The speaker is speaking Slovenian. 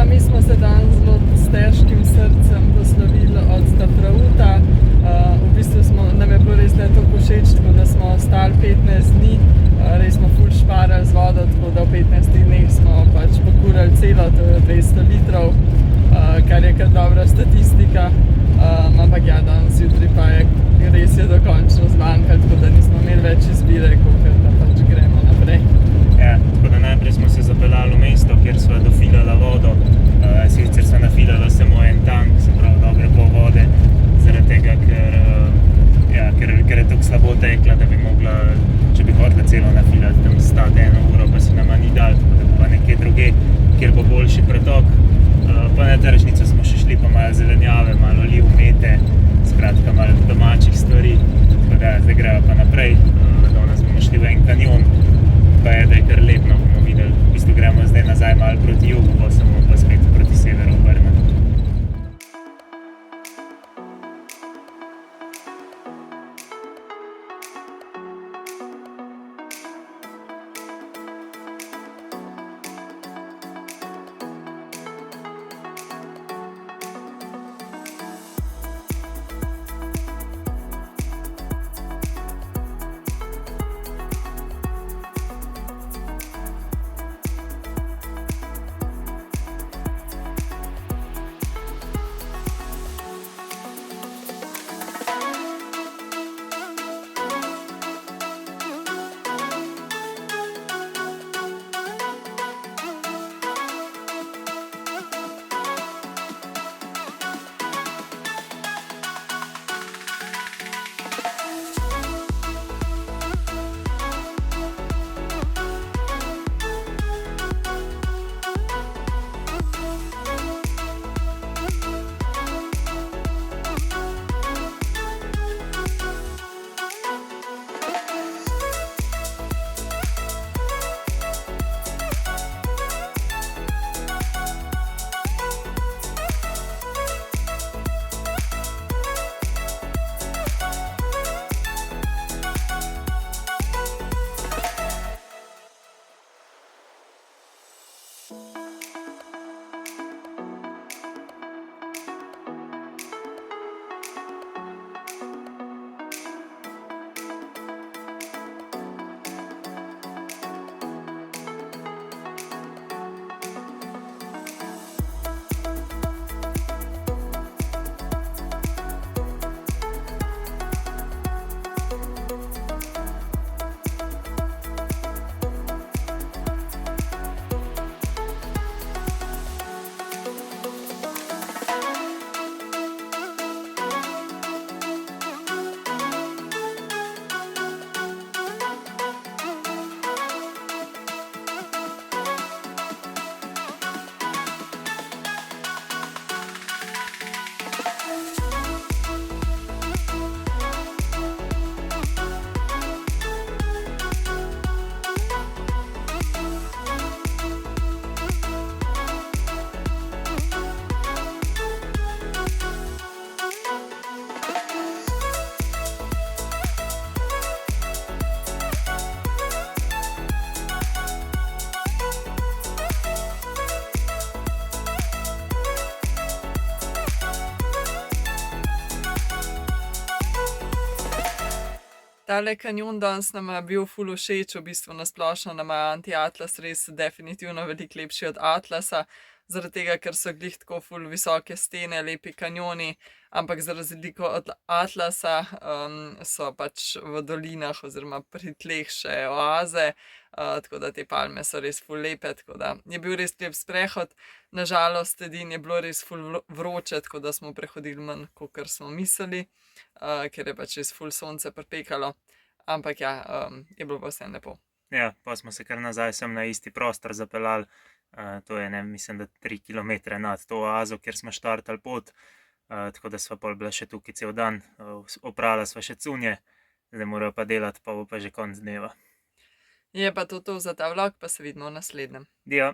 Mi smo se danes zelo s težkim srcem poslovili od Stafrauta. V bistvu nam je bilo res tako všeč, tako da smo ostali 15 dni. Res smo ful šparali z vodo, tako da v 15 dneh smo pač pokurali celo, to je 200 litrov, kar je kar dobra statistika. Ampak ja, danes jutri pa je res dokončno zmanjkalo, tako da nismo imeli več izbire, kot da pač gremo naprej. Ja, tako da najprej smo se zapeljali v mesto, kjer sva dofilala vodo. Sicer sva nafilala samo en tank, se pravi dobre pol vode, zaradi tega, ker je tako slabo tekla, da bi mogla, če bi hotela celo nafilati, tam stati 1 uro, pa se nama ni dalo, tako da bova nekje druge, kjer bo boljši pretok. Pa na tržnico smo še šli, pa malo zelenjave, malo oliv, mete, skratka malo domačih stvari, tako da zdaj greva pa naprej. Danes bomo šli v en kanjon, pa je, da je kar lepno, bomo videli. V bistvu gremo zdaj nazaj malo proti jugu, pa se bomo pa spet proti severu obrnili. Tale kanjon danes nama je bil ful všeč, v bistvu na splošno nama je Anti-Atlas res definitivno veliko lepši od Atlasa, zaradi tega, ker so glih tako ful visoke stene, lepi kanjoni, ampak za razliko od Atlasa so pač v dolinah oziroma pri tleh še oaze, tako da te palme so res ful lepe, tako da je bil res lep sprehod. Na žalost edino je bilo res ful vroče, tako da smo prehodili manj, kakor smo mislili, ker je pač res ful sonce pripekalo, ampak ja, je bilo pa vseeno lepo. Ja, pa smo se kar nazaj sem na isti prostor zapeljali, to je, mislim, da 3 kilometre nad to oazo, kjer smo štartali pot, tako da sva pol bila še tukaj cel dan, oprala sva še cunje, zdaj morajo pa delati, pa bo pa že konec dneva. Je pa to za ta vlog, pa se vidimo v naslednjem. Ja.